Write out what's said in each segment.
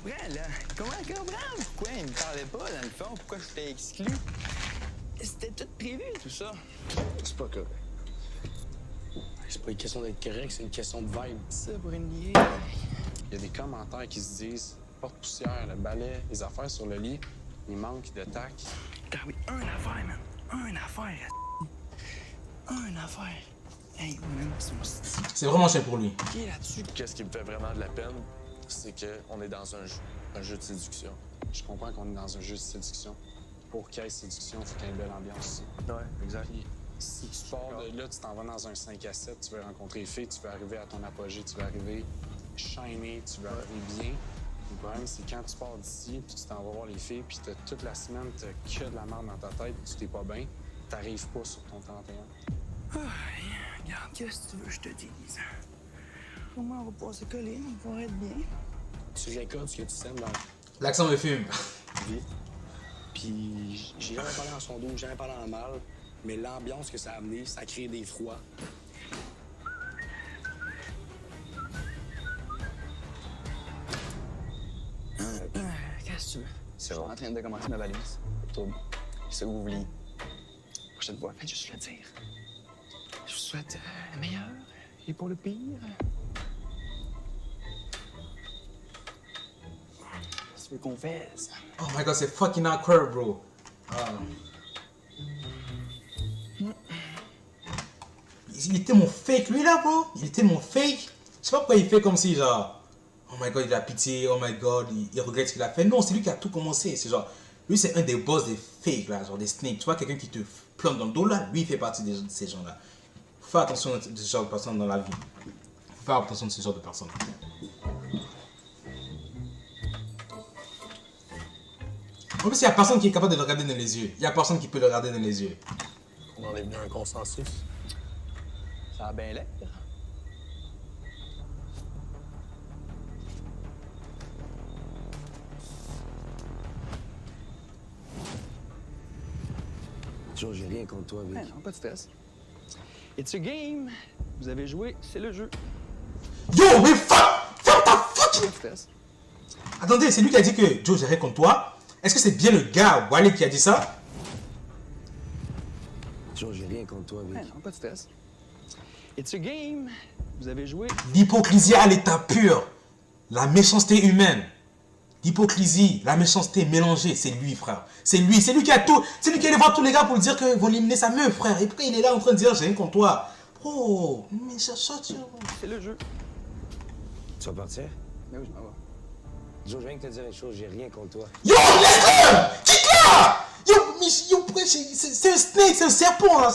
comprends, là. Comprends pourquoi il me parlait pas, dans le fond, pourquoi j'étais exclu. C'était tout prévu, tout ça. C'est pas correct. C'est pas une question d'être correct, c'est une question de vibe. Ça, pour une vieille. Il y a des commentaires qui se disent porte-poussière, le balai, les affaires sur le lit, il manque de tact. Ah oui, un affaire, man. Un affaire. Un affaire. Hey, même son style. C'est vraiment cher pour lui. Qui est là-dessus? Qu'est-ce qui me fait vraiment de la peine, c'est qu'on est dans un jeu de séduction. Je comprends qu'on est dans un jeu de séduction. Pour qu'il y ait séduction, il faut qu'il y ait une belle ambiance aussi. Ouais, exact. Puis, si tu pars de là, tu t'en vas dans un 5 à 7, tu veux rencontrer les filles, tu veux arriver à ton apogée, tu veux arriver shiny, tu veux arriver bien. Le problème, c'est quand tu pars d'ici, puis tu t'en vas voir les filles, puis toute la semaine, t'as que de la merde dans ta tête, tu t'es pas bien, t'arrives pas sur ton 31. Ah, regarde, qu'est-ce que tu veux que je te dise? Au moins, on va pouvoir se coller, on va être bien. Tu récoltes ce que tu sèmes dans L'accent me fume. la vie. Puis j'ai jamais parlé en son dos, j'ai jamais parlé en mal, mais l'ambiance que ça a amené, ça a créé des froids. Qu'est-ce que tu veux? C'est Je suis en train de commencer ma valise. Trouble. C'est ça que vous vouliez. Prochaine fois, faites juste le dire. Je vous souhaite le meilleur et pour le pire. Qu'est-ce que tu veux qu'on fasse? Oh my god, c'est fucking awkward, bro. Il était mon fake, lui là, bro. Il était mon fake. Je sais pas pourquoi il fait comme si, genre, oh my god, il a pitié, oh my god, il regrette ce qu'il a fait. Non, c'est lui qui a tout commencé. C'est genre, lui, c'est un des boss des fakes, là, genre des snakes. Tu vois, quelqu'un qui te plante dans le dos, là, lui, il fait partie de ces gens-là. Faut faire attention à ce genre de personnes dans la vie. Faut faire attention à ce genre de personnes. En plus, il y a personne qui est capable de le regarder dans les yeux. Il y a personne qui peut le regarder dans les yeux. On en est venu à un consensus. Ça a bien l'air. Joe, j'ai rien contre toi, Vic. Ouais, non, pas de stress. It's a game. Vous avez joué, c'est le jeu. Yo, mais ferme ta fucking... Pas de stress. Attendez, c'est lui qui a dit que Joe, j'ai rien contre toi. Est-ce que c'est bien le gars, Wally, qui a dit ça? Joe, j'ai rien contre toi, Vic. Ouais, non, pas de stress. It's a game. Vous avez joué. L'hypocrisie à l'état pur. La méchanceté humaine. L'hypocrisie, la méchanceté mélangée, c'est lui, frère. C'est lui qui a tout. C'est lui qui allait voir tous les gars pour lui dire qu'ils vont éliminer sa meuf, frère. Et pourquoi il est là en train de dire j'ai rien contre toi? Oh, mais ça saute. C'est le jeu. Tu vas partir? Mais oui, je m'en vais. Joe, je viens de te dire une chose, j'ai rien contre toi. Yo, laisse-le! Quitte-le! Yo, mais c'est un snake, c'est un serpent, là.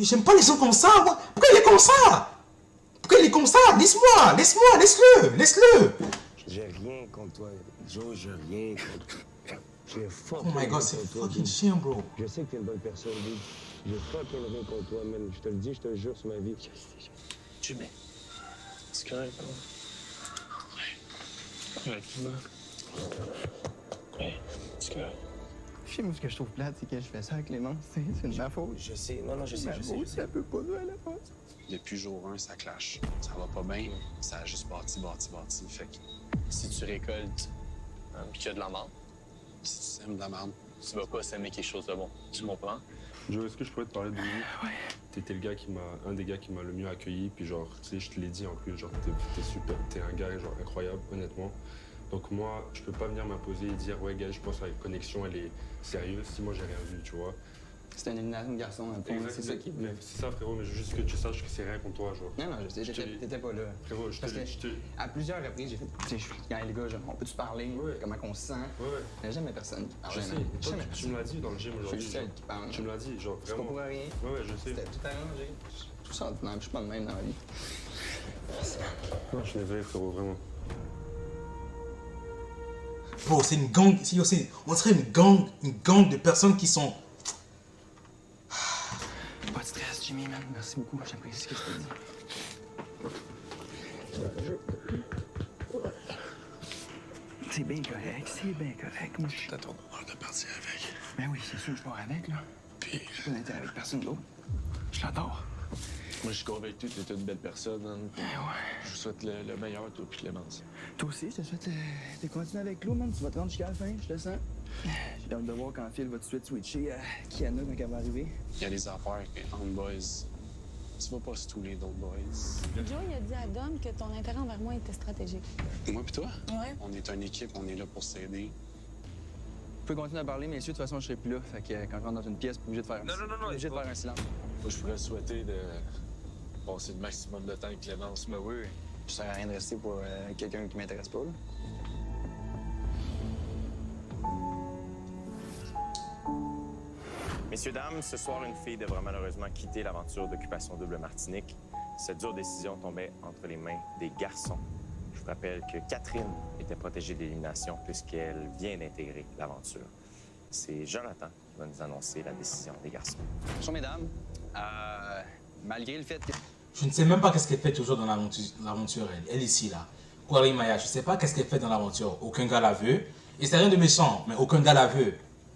J'aime pas les gens comme ça, moi. Pourquoi il est comme ça? Pourquoi il est comme ça? Laisse-moi, laisse-le. J'ai rien contre toi. Joe, j'ai rien contre toi. J'ai Oh my god, c'est fucking chien, bro. Je sais que t'es une bonne personne, Vic. J'ai fucking rien contre toi, man. Je te le dis, je te le jure sur ma vie. Tu mets. C'est correct, hein? Ouais. Relativement. Ouais, c'est correct. Chez moi, ce que je trouve plate, c'est que je fais ça avec Clémence. C'est de ma faute. Je sais, non, je sais, Ma je sais. faute, ça peut pas nous à la faute. Depuis jour 1, ça clash. Ça va pas bien, ça a juste bâti. Fait que Si tu récoltes, puis qu'il y a de la merde, si tu sèmes de la merde, tu vas pas s'aimer quelque chose de bon. Tu comprends? Joe, est-ce que je pourrais te parler de lui? Ouais. T'étais un des gars qui m'a le mieux accueilli, puis genre, tu sais, je te l'ai dit en plus, genre, t'es super, t'es un gars, genre, incroyable, honnêtement. Donc moi, je peux pas venir m'imposer et dire, ouais, gars, je pense que la connexion, elle est sérieuse, si moi j'ai rien vu, tu vois. C'est un élimination de garçon, un peu. C'est ça qui est mais c'est ça, frérot, mais je veux juste que tu saches que c'est rien contre toi, genre. Non, je sais, t'étais pas là. Frérot, Parce que à plusieurs reprises, j'ai fait, tu sais, les gars, genre, on peut-tu parler? Ouais. Comment qu'on se sent? Ouais. Il n'y a jamais personne qui parle. Je sais, toi, tu me l'as dit dans le gym Je aujourd'hui. suis le seul qui parle. Tu me l'as dit, genre, C'est pas vraiment. pour rien. Ouais, je sais. C'était tout arrangé. Tout ça ordinaire, je suis pas de même dans la vie. Non, je suis désolé, frérot, vraiment. Bro, c'est une gang. On dirait une gang de personnes qui sont. Pas de stress, Jimmy, man. Merci beaucoup. J'apprécie ce que tu as dit. C'est bien correct. Moi, je... T'as ton honneur de partir avec. Ben oui, c'est sûr, je pars avec, là. Puis, Je peux n'être avec personne d'autre. Je l'adore. Moi, je suis convaincu que t'es une belle personne. Hein. Je vous souhaite le meilleur, toi, puis Clémence. Toi aussi, je te souhaite de continuer avec Claude, man. Tu vas te rendre jusqu'à la fin, je te sens. J'ai hâte de voir quand Phil va tout de suite switcher à Kiana quand elle va arriver. Il y a des affaires entre boys. Tu vas pas stouler d'autres boys. Joe, il a dit à Dom que ton intérêt envers moi était stratégique. Moi pis toi, Ouais. on est une équipe, on est là pour s'aider. Vous pouvez continuer à parler, messieurs, de toute façon, je serai plus là. Fait que quand je rentre dans une pièce, vous êtes obligé de faire Non, obligé de faire un silence. Moi, je pourrais souhaiter de passer le maximum de temps avec Clémence. Ben oui. Ça sert à rien de rester pour quelqu'un qui m'intéresse pas, là. Messieurs, dames, ce soir, une fille devra malheureusement quitter l'aventure d'Occupation Double Martinique. Cette dure décision tombait entre les mains des garçons. Je vous rappelle que Catherine était protégée d'élimination puisqu'elle vient d'intégrer l'aventure. C'est Jonathan qui va nous annoncer la décision des garçons. Bonjour, mesdames. Malgré le fait que... Je ne sais même pas qu'est-ce qu'elle fait toujours dans l'aventure, elle ici, là. Kwari Maya, je ne sais pas qu'est-ce qu'elle fait dans l'aventure. Aucun gars la veut. Et c'est rien de méchant, mais aucun gars la veut.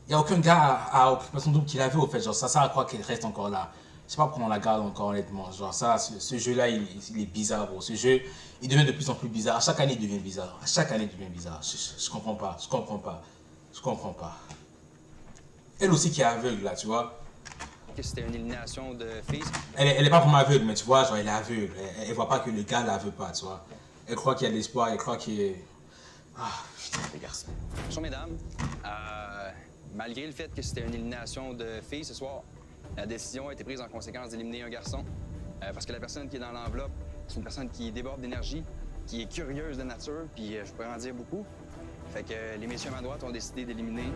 Il n'y a aucun gars à Occupation Double qui la veut, au fait. Genre, ça sert à quoi qu'elle reste encore là. Je sais pas pourquoi on la garde encore, honnêtement. Genre, ça, ce jeu-là, il est bizarre, bro. Ce jeu, il devient de plus en plus bizarre. À chaque année, il devient bizarre. À chaque année, il devient bizarre. Je comprends pas. Je comprends pas. Je comprends pas. Elle aussi qui est aveugle, là, tu vois. que c'était une élimination de filles. Elle est pas vraiment aveugle, mais tu vois, genre, elle est aveugle. Elle voit pas que le gars la veut pas, tu vois. Elle croit qu'il y a de l'espoir, elle croit qu'il est... Ah, putain. Les garçons. Bonjour, mesdames. Malgré le fait que c'était une élimination de filles ce soir, la décision a été prise en conséquence d'éliminer un garçon. Parce que la personne qui est dans l'enveloppe, c'est une personne qui déborde d'énergie, qui est curieuse de nature, puis je pourrais en dire beaucoup. Fait que les messieurs à ma droite ont décidé d'éliminer...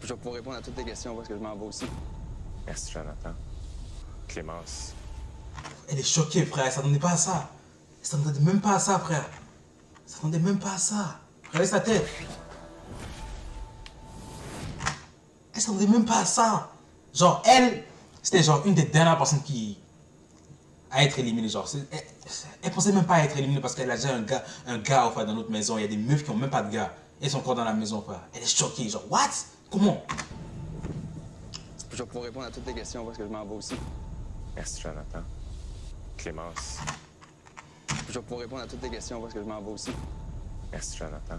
Je vais pouvoir répondre à toutes tes questions parce que je m'en vais aussi. Merci, Jonathan. Clémence. Elle est choquée, frère. Elle s'attendait pas à ça. Elle s'attendait même pas à ça, frère. Elle s'attendait même pas à ça. Regardez sa tête. Elle s'attendait même pas à ça. Genre, elle, c'était genre une des dernières personnes à être éliminée. Genre, elle pensait même pas à être éliminée parce qu'elle a déjà un gars enfin, dans notre maison. Il y a des meufs qui ont même pas de gars. Elles sont encore dans la maison, frère. Elle est choquée. Genre, what? Comment? Je vais pouvoir répondre à toutes tes questions parce que je m'en vais aussi. Merci, Jonathan. Clémence. Je vais pouvoir répondre à toutes tes questions parce que je m'en vais aussi. Merci, Jonathan.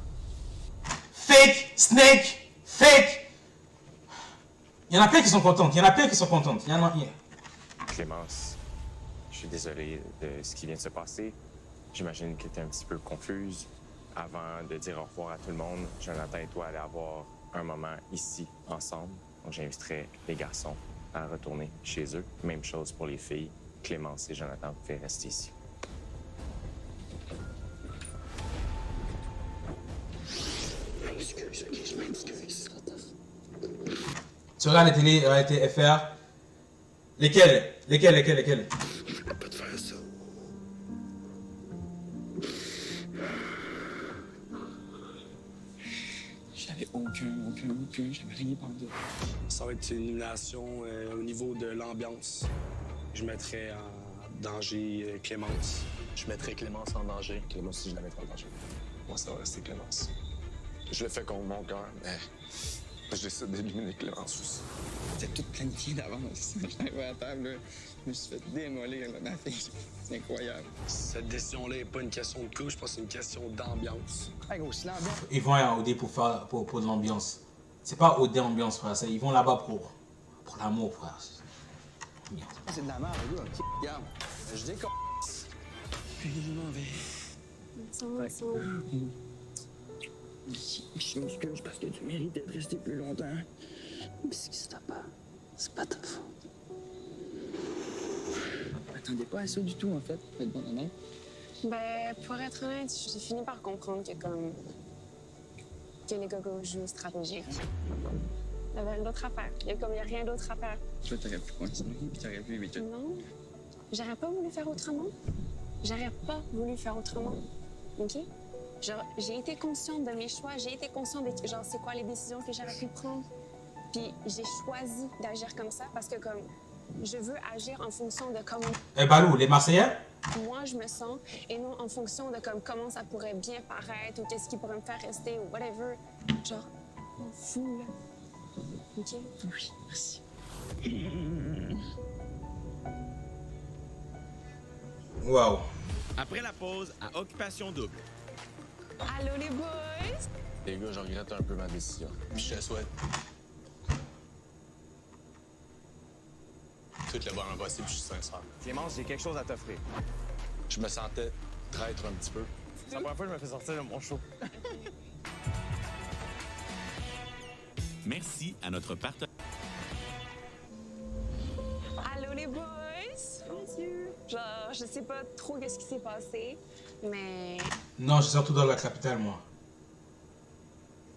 Fake, snake, fake. Il y en a plein qui sont contentes. Il y en a plein qui sont contentes. Il y en a... Clémence, je suis désolé de ce qui vient de se passer. J'imagine que tu es un petit peu confuse. Avant de dire au revoir à tout le monde, Jonathan et toi allez avoir un moment ici, ensemble. Donc, j'inviterai les garçons à retourner chez eux. Même chose pour les filles. Clémence et Jonathan, vous pouvez rester ici. Excuse, ok, je m'excuse. Tu regardes la télé, la TFR. Lesquels? Je peux pas te faire ça. J'avais aucun, j'avais rien pendant. Ça va être une élimination au niveau de l'ambiance. Je mettrais en danger Clémence. Je mettrais Clémence en danger. Clémence aussi, je la mettrais en danger. Moi, ça va rester Clémence. Je le fais contre mon cœur, mais je décide d'éliminer Clémence aussi. C'était tout planifié d'avance. J'arrive à la table, là, je me suis fait démolir là, ma fille. C'est incroyable. Cette décision-là n'est pas une question de couche, je pense que c'est une question d'ambiance. Hey, gros, silence. Ils vont à OD pour de l'ambiance. C'est pas OD ambiance, frère. Ils vont là-bas pour l'amour, frère. Merde. C'est de la merde, là. Regarde, je décolle. Puis je m'en vais. Je m'excuse parce que tu méritais de rester plus longtemps. Mais c'est pas ta faute. Je m'attendais pas à ça du tout, en fait. Pour être bon honnête. Ben, pour être honnête, j'ai fini par comprendre que les gogos jouent stratégique. Il y avait d'autres affaires. Il y a rien d'autre à faire. Tu vois, t'aurais pu continuer, puis t'aurais pu éviter. Non, j'aurais pas voulu faire autrement. J'aurais pas voulu faire autrement. OK? Genre, j'ai été consciente de mes choix, j'ai été consciente de genre c'est quoi les décisions que j'aurais pu prendre. Puis j'ai choisi d'agir comme ça parce que comme je veux agir en fonction de comment Balou, les Marseillais? moi je me sens et non en fonction de comme comment ça pourrait bien paraître ou qu'est-ce qui pourrait me faire rester ou whatever. Genre, complètement fou, là. OK? Oui, merci. Waouh. Après la pause, à Occupation Double. Allô, les boys? Les gars, je regrette un peu ma décision. Puis je te souhaite tout le bonheur possible, je suis sincère. Clémence, j'ai quelque chose à t'offrir. Je me sentais traître un petit peu. C'est la première fois que je me fais sortir de mon show. Merci à notre partenaire. Allô, les boys? Mon Dieu. Genre, je sais pas trop qu'est-ce qui s'est passé, mais... Non, je suis surtout dans la capitale, moi.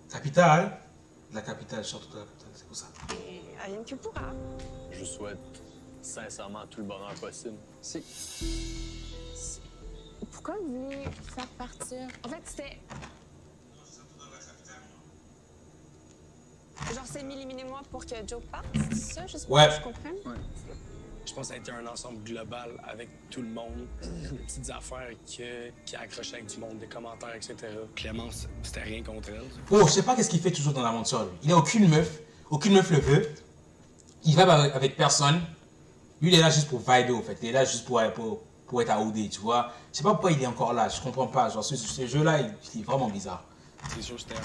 Capitale? La capitale, je suis surtout dans la capitale, c'est pour ça. Rien que pourra. Je vous souhaite sincèrement tout le bonheur possible. Pourquoi vous voulez faire partir? En fait, c'était... Genre, c'est m'éliminer moi pour que Joe parte, c'est ça? Juste pour Ouais. que je comprenne? Ouais. Je pense que ça a été un ensemble global avec tout le monde. Des petites affaires qui accrochaient avec du monde, des commentaires, etc. Clémence, c'était rien contre elle. Oh, je sais pas qu'est-ce qu'il fait toujours dans l'aventure, lui. Il a aucune meuf le veut. Il va avec personne. Lui, il est là juste pour viber, en fait. Il est là juste pour être à OD, tu vois. Je sais pas pourquoi il est encore là, je comprends pas. Genre, ce jeu-là, il est vraiment bizarre. C'est sûr, c'était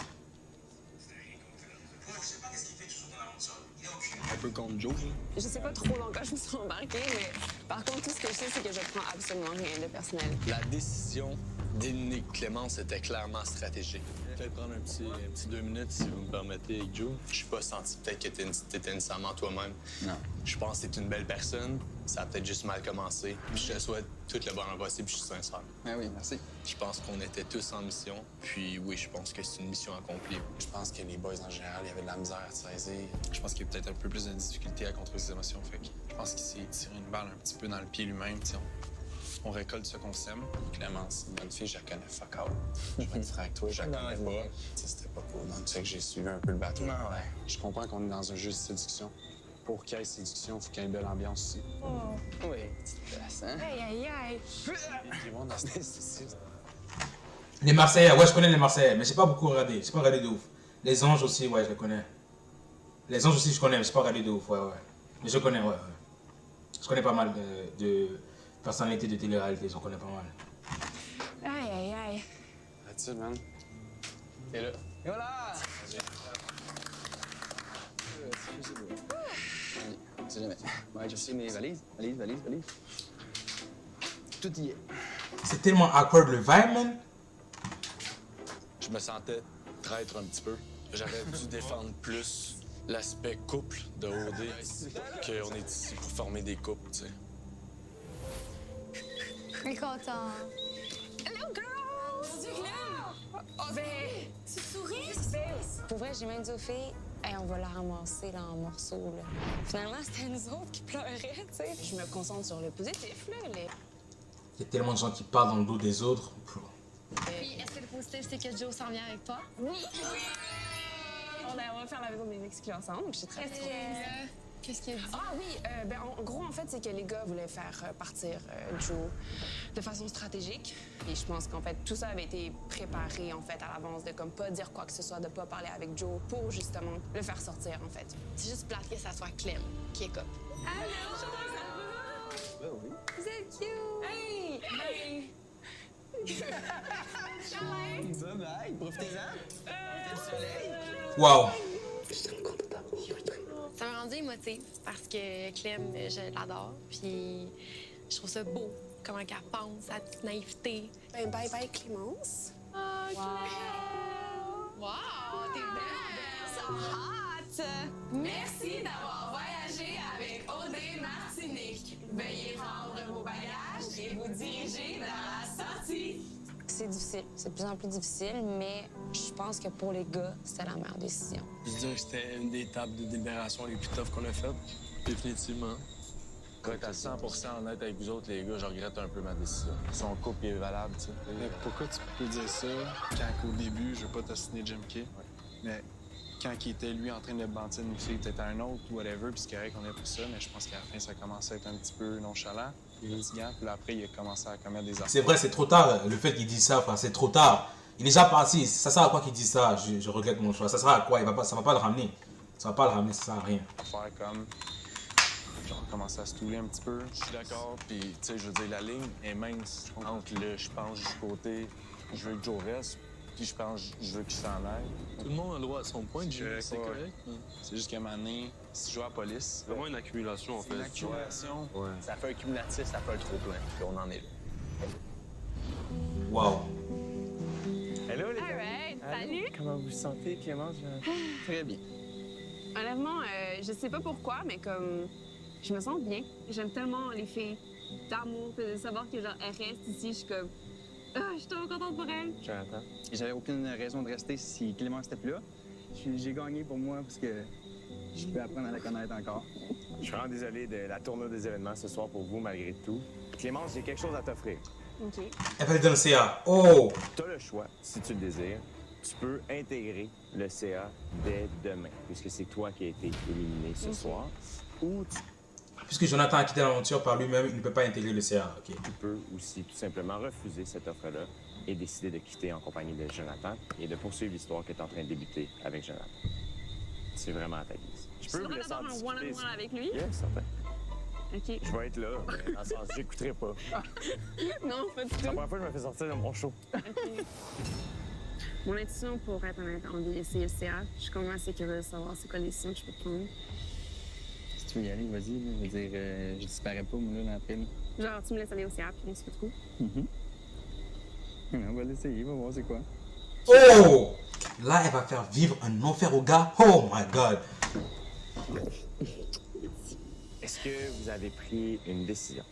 un peu contre Joe. Je sais pas trop dans quoi je me suis embarquée, mais par contre, tout ce que je sais, c'est que je prends absolument rien de personnel. La décision d'éliminer Clémence était clairement stratégique. Peut-être prendre un petit 2 minutes, si vous me permettez, avec Joe. Je suis pas senti peut-être que t'étais nécessairement toi-même. Non. Je pense que t'es une belle personne. Ça a peut-être juste mal commencé. Puis je te souhaite tout le bonheur possible, je suis sincère. Ah oui, merci. Je pense qu'on était tous en mission. Puis oui, je pense que c'est une mission accomplie. Je pense que les boys, en général, il y avait de la misère à te saisir. Je pense qu'il y a peut-être un peu plus de difficulté à contrôler ses émotions. Fait que je pense qu'il s'est tiré une balle un petit peu dans le pied lui-même. T'sais, on récolte ce qu'on sème. Clémence, c'est une bonne fille, je la connais fuck out. Je vais être franc avec toi, je la connais pas. T'sais, c'était pas pour dans le fait que j'ai suivi un peu le bateau. Je comprends qu'on est dans un jeu de séduction. Pour qu'il y ait séduction, il faut qu'il y ait une belle ambiance aussi. Oui, petite place, hein? Aïe, aïe, aïe. Ils vont dans cette Les Marseillais, ouais, je connais les Marseillais, mais j'ai pas beaucoup regardé. J'ai pas regardé de ouf. Les Anges aussi, ouais, je les connais. Les Anges aussi, je connais, mais j'ai pas regardé de ouf, ouais. Mais je connais, ouais. Je connais pas mal de personnalités de télé-réalité, j'en connais pas mal. Aïe, aïe, aïe. That's it, man. Et là. Et voilà! C'est jamais. Ouais, je sais mes valises. Valises. Tout y est. C'est tellement awkward le vibe, man. Je me sentais traître un petit peu. J'aurais dû défendre plus l'aspect couple de OD qu'on est ici pour former des couples, tu sais. Je suis content. Hello, girls! Mon Dieu, Glenn! Oh, ben, tu souris? Pour vrai, j'ai même dit aux filles, hey, on va la ramasser là, en morceaux. Là. Finalement, c'était nous autres qui pleuraient, tu sais. Je me concentre sur le positif, là. Il y a tellement de gens qui parlent dans le dos des autres. Puis, est-ce que le positif, c'est que Joe s'en vient avec toi? Oui! On va faire la maison des exclus ensemble, donc je suis très contente. Qu'est-ce qu'il a dit? Ah oui, ben en gros, en fait, c'est que les gars voulaient faire partir Joe de façon stratégique. Et je pense qu'en fait, tout ça avait été préparé, en fait, à l'avance, de comme pas dire quoi que ce soit, de pas parler avec Joe pour, justement, le faire sortir, en fait. C'est juste plate que ça soit Clem qui écope. Ben oui. Vous êtes cute! Hey! Hey! Bye, profitez-en. Waouh! Ça m'a rendu émotive parce que Clem, je l'adore. Puis, je trouve ça beau, comment qu'elle pense, sa petite naïveté. Ben, bye bye, Clémence. Oh, Clem! Wow, t'es belle! So hot! Merci d'avoir voyagé avec OD Martinique. Veuillez prendre vos bagages et vous diriger vers la sortie. C'est difficile, c'est de plus en plus difficile, mais je pense que pour les gars, c'était la meilleure décision. Je dirais que c'était une des tables de délibération les plus toughs qu'on a faites. Définitivement. Pour être à 100% honnête avec vous autres, les gars, je regrette un peu ma décision. Son couple est valable, tu sais. Mais pourquoi tu peux dire ça quand au début, je veux pas t'assiner Jim Kay, mais quand il était lui en train de bantir une fille, peut-être un autre ou whatever, puis c'est correct qu'on ait pour ça, mais je pense qu'à la fin, ça a commencé à être un petit peu nonchalant, fatigant, puis là, après, il a commencé à commettre des affaires. C'est vrai, c'est trop tard. Le fait qu'il dise ça, enfin, c'est trop tard. Il est déjà parti. Ça sert à quoi qu'il dit ça? Je regrette mon choix. Ça sert à quoi? Ça va pas le ramener. Ça va pas le ramener, ça sert à rien. Faire comme. Genre, commencer à se touler un petit peu. Je suis d'accord, puis tu sais, je veux dire, la ligne est mince entre le je pense du côté, je veux que Joe reste, puis je pense je veux qu'il s'en aille. Tout le monde a le droit à son point de vue, c'est Ouais. correct. C'est juste qu'à un moment donné, si tu joues à la police, C'est vraiment une accumulation, en c'est fait. une accumulation. Ouais. Ça fait un cumulatif, ça fait un trop-plein. Puis on en est là. Waouh. Hello, les Alright, salut! Comment vous vous sentez, Clémence? Très bien. Honnêtement, je sais pas pourquoi, mais comme je me sens bien. J'aime tellement les filles d'amour, puis de savoir que genre elles restent ici, je suis comme je suis tellement contente pour elles. Jonathan. Et j'avais aucune raison de rester si Clément n'était plus là. J'ai gagné pour moi parce que je peux apprendre à la connaître encore. Je suis vraiment désolé de la tournure des événements ce soir pour vous, malgré tout. Clémence, j'ai quelque chose à t'offrir. OK. Elle va lui donner le CA. Oh! Tu as le choix, si tu le désires. Tu peux intégrer le CA dès demain, puisque c'est toi qui as été éliminé ce soir. Ou Puisque Jonathan a quitté l'aventure par lui-même, il ne peut pas intégrer le CA. Ok. tu peux aussi tout simplement refuser cette offre-là et décider de quitter en compagnie de Jonathan et de poursuivre l'histoire qui est en train de débuter avec Jonathan. C'est vraiment à ta guise. Je Je peux le vous droit laisser en d'avoir un discuter. one-on-one avec lui? Yes, certain. OK. Je vais être là, mais dans le sens, j'écouterai pas. Non, pas du C'est la tout. première fois que je me fais sortir de mon show. OK. Mon intuition, pour être honnête, en vie, c'est le CA. Je suis quand même assez curieuse de savoir c'est quoi les décisions que je peux prendre. Si tu veux y aller, vas-y. Je veux dire, je disparais pas, moi, là, après. Genre, tu me laisses aller au CA, puis on se retrouve. On va l'essayer, on va voir c'est quoi. Oh! Là, elle va faire vivre un enfer au gars. Oh my god. Est-ce que vous avez pris une décision?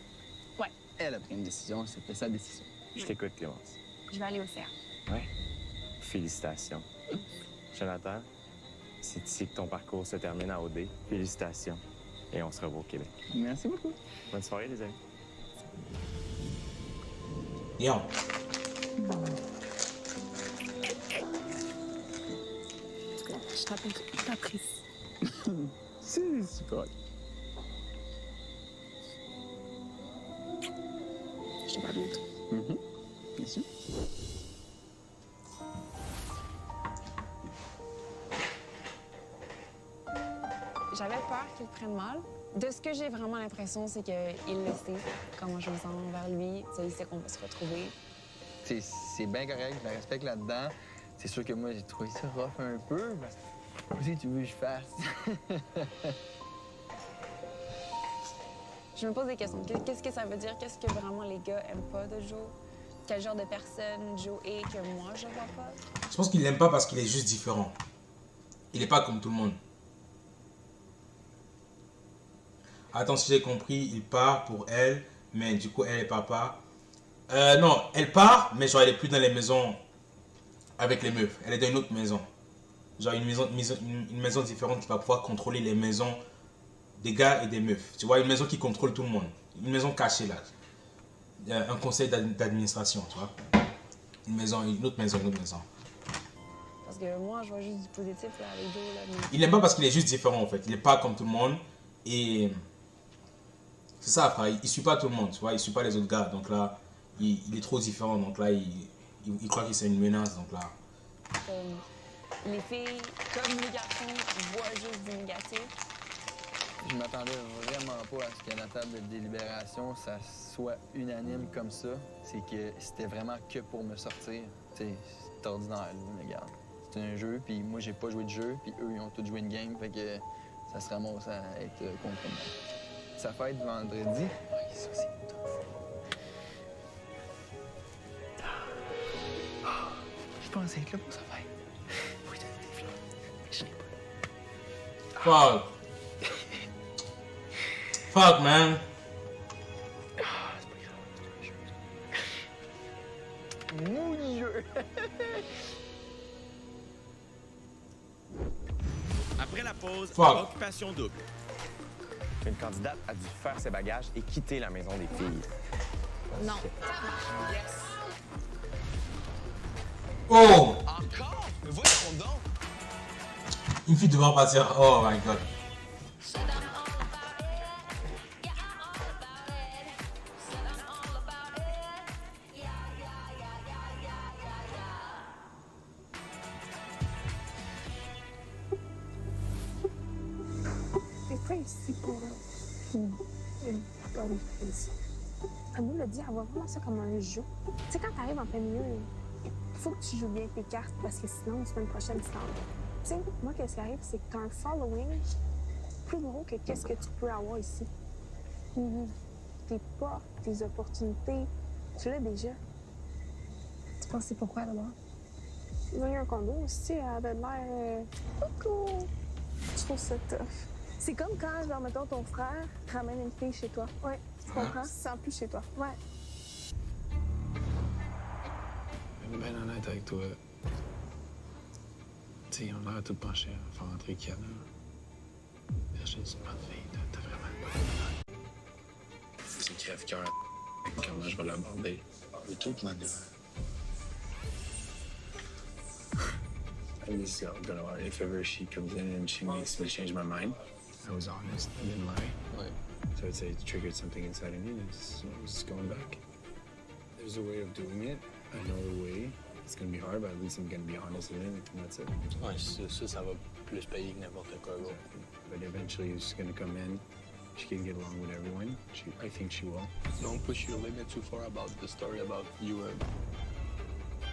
Ouais, Elle a pris une décision, c'était sa décision. Je t'écoute, Clémence. je vais aller au CA. Ouais. Félicitations. Jonathan, c'est ici que ton parcours se termine à OD. Félicitations. Et on se revoit au Québec. Merci beaucoup. Bonne soirée, les amis. Yo. Je t'apprécie. C'est correct. Je te parle bientôt. Bien sûr. J'avais peur qu'il le prenne mal. De ce que j'ai vraiment l'impression, c'est qu'il le sait, comment je me sens envers lui. Tu sais, il sait qu'on va se retrouver. C'est bien correct, je la respecte là-dedans. C'est sûr que moi, j'ai trouvé ça rough un peu. Parce que aussi, tu veux que je fasse. Je me pose des questions. Qu'est-ce que ça veut dire? Qu'est-ce que vraiment les gars aiment pas de Joe? Quel genre de personne Joe est que moi, je vois pas? Je pense qu'il l'aime pas parce qu'il est juste différent. Il est pas comme tout le monde. Attends, si j'ai compris, il part pour elle, mais du coup, elle part pas. Non, elle part, mais genre, elle est plus dans les maisons avec les meufs. Elle est dans une autre maison. Genre, une maison différente qui va pouvoir contrôler les maisons des gars et des meufs. Tu vois, une maison qui contrôle tout le monde. Une maison cachée, là. Il y a un conseil d'administration, tu vois. Une autre maison. Parce que moi, je vois juste du positif là, avec Joe. Là, mais... Il n'aime pas parce qu'il est juste différent, en fait. Il n'est pas comme tout le monde. Et c'est ça, frère. Il ne suit pas tout le monde, tu vois. Il ne suit pas les autres gars. Donc là, il est trop différent. Donc là, il croit que c'est une menace. Donc là... les filles, comme les garçons, voient juste du négatif. Je m'attendais vraiment pas à ce qu'à la table de délibération, ça soit unanime comme ça. C'est que c'était vraiment que pour me sortir. Tu sais, c'est ordinaire, là, mais regarde. C'est un jeu, puis moi, j'ai pas joué de jeu, puis eux, ils ont tous joué une game, fait que ça se ramasse à être contre moi. Ça fête vendredi. Ouais, ça, c'est tough. Je pensais être là pour sa fête. Oui, donner des fleurs. Je l'ai pas. Fuck. Fuck, man. Mon Dieu! Après la pause, Fuck. occupation double. Une candidate a dû faire ses bagages et quitter la maison des filles. Non. Oh! Encore? Mais voyons donc! Une fille devant partir. Oh my god. ici pour une bonne crise. Comme nous l'a dit, elle voit vraiment ça comme un jeu. Tu sais, quand t'arrives en plein milieu, il faut que tu joues bien tes cartes parce que sinon, la semaine prochaine, tu t'en vas. Tu sais, moi, qu'est-ce qui arrive, c'est que t'as un following plus gros que qu'est-ce que tu peux avoir ici. Tes portes, tes opportunités, tu l'as déjà. Tu penses c'est pourquoi d'abord? Il y a un condo aussi, elle avait l'air cool. Je trouve ça tough. C'est comme quand, genre, mettons, ton frère ramène une fille chez toi. Ouais, tu comprends? Tu te sens plus chez toi. Ouais. Je vais être bien honnête avec toi. Tu sais, on a l'air tout penché à faire entrer Kiana. J'ai une bonne fille, t'as vraiment une bonne fille. C'est crève-cœur. Comment je vais l'aborder? Le tout plan de... I'm just gonna lie. If ever she comes in and she makes me change my mind, I was honest. I didn't lie. Right. So I'd say it triggered something inside of me, and I was just going back. There's a way of doing it. I know the way. It's gonna be hard, but at least I'm gonna be honest with it, and that's it. Ouais, ça va plus payer que n'importe quoi. Exactly. But eventually, she's gonna come in. She can get along with everyone. I think she will. Don't push your limit too far about the story about you and...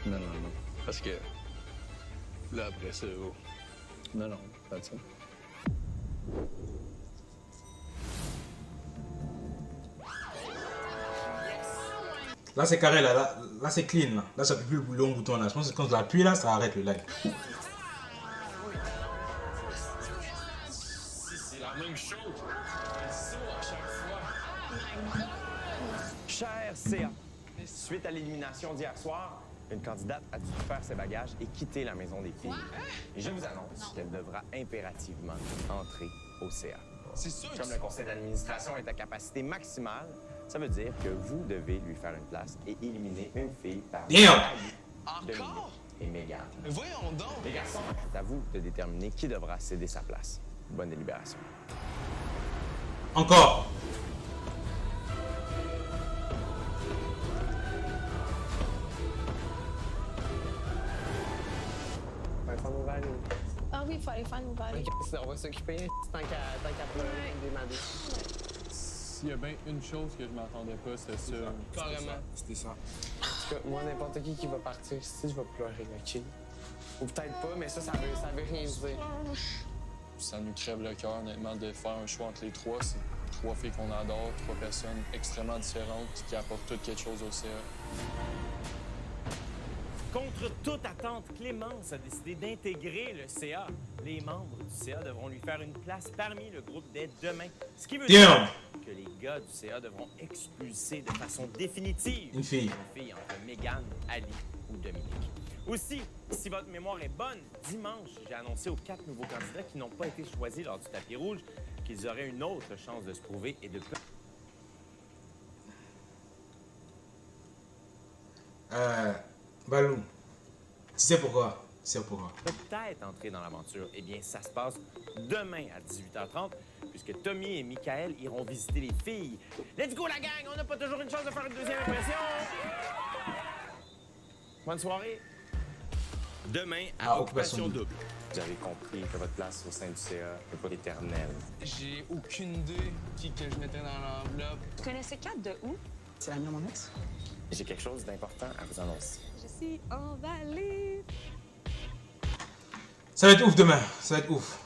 No. Parce que là, après ça, oh. No, that's it. Là, c'est carré, là c'est clean. Là, ça appuie plus le long bouton. Là. Je pense que quand je l'appuie, là, ça arrête le live. C'est la même chose. Ça à chaque fois. Cher CA, suite à l'élimination d'hier soir, une candidate a dû faire ses bagages et quitter la maison des filles. Et je vous annonce qu'elle devra impérativement entrer au CA. C'est sûr. Comme le conseil d'administration est à capacité maximale, ça veut dire que vous devez lui faire une place et éliminer une fille par Dominique et Mégane. Mais voyons donc. Les garçons, c'est à vous de déterminer qui devra céder sa place. Bonne délibération. Encore. Ah oui, il faut aller faire nos balles. On va s'occuper tant qu'à demander. S'il y a bien une chose que je m'attendais pas, c'était ça. Carrément. C'était ça. En tout cas, moi, n'importe qui va partir ici, je vais pleurer, OK? Ou peut-être pas, mais ça veut rien dire. Ça nous crève le cœur, honnêtement, de faire un choix entre les trois. C'est trois filles qu'on adore, trois personnes extrêmement différentes qui apportent toutes quelque chose au CA. Contre toute attente, Clémence a décidé d'intégrer le CA. Les membres du CA devront lui faire une place parmi le groupe dès demain. Ce qui veut dire que les gars du CA devront expulser de façon définitive une fille entre Mégane, Ali ou Dominique. Aussi, si votre mémoire est bonne, dimanche, j'ai annoncé aux 4 nouveaux candidats qui n'ont pas été choisis lors du tapis rouge qu'ils auraient une autre chance de se prouver et de... Balou, tu sais pourquoi? Peut-être entrer dans l'aventure. Eh bien, ça se passe demain à 18h30, puisque Tommy et Michael iront visiter les filles. Let's go, la gang! On n'a pas toujours une chance de faire une deuxième impression! Bonne soirée! Demain, à Occupation Double. Vous avez compris que votre place au sein du CA n'est pas éternelle. J'ai aucune idée qui que je mettrais dans l'enveloppe. Tu connaissais Kat de où? C'est la mienne, mon ex. J'ai quelque chose d'important à vous annoncer. Je suis emballée. Ça va être ouf demain, ça va être ouf.